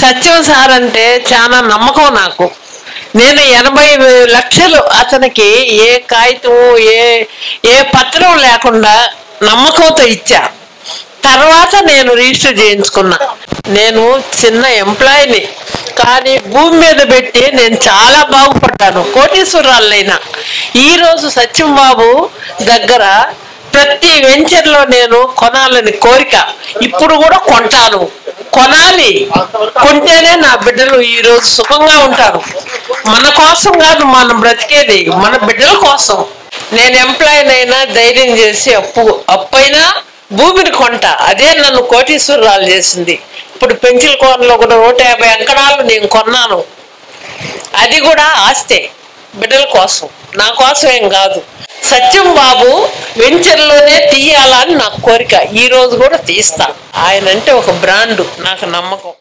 సత్యం sir అంటే చాలా నమ్మకం నాకు. నేను 80 లక్షలు అతనికి ఏ కాగితం ఏ పత్రం లేకుండా నమ్మకంతో ఇచ్చా. తర్వాత నేను రిజిస్టర్ చేయించుకున్నా. నేను చిన్న ఎంప్లాయీని, కానీ భూమి మీద పెట్టి నేను చాలా బాగుపడ్డాను, కోటీశ్వరాలైనా. ఈరోజు సత్యం బాబు దగ్గర ప్రతి వెంచర్లో నేను కొనాలని కోరిక. ఇప్పుడు కూడా కొంటాను, కొనాలి. కొంటేనే నా బిడ్డలు ఈరోజు సుఖంగా ఉంటారు. మన కోసం కాదు మనం బ్రతికేది, మన బిడ్డల కోసం. నేను ఎంప్లాయీనైనా ధైర్యం చేసి అప్పైనా భూమిని కొంటా. అదే నన్ను కోటీశ్వరాలు చేసింది. ఇప్పుడు పెంచిల్ కోనలో కూడా 150 అంకణాలు నేను కొన్నాను. అది కూడా ఆస్తే బిడ్డల కోసం, నా కోసం ఏం కాదు. సత్యం బాబు వెంచర్లోనే తీయాలని నాకు కోరిక. ఈ రోజు కూడా తీస్తా. ఆయన అంటే ఒక బ్రాండు, నాకు నమ్మకం.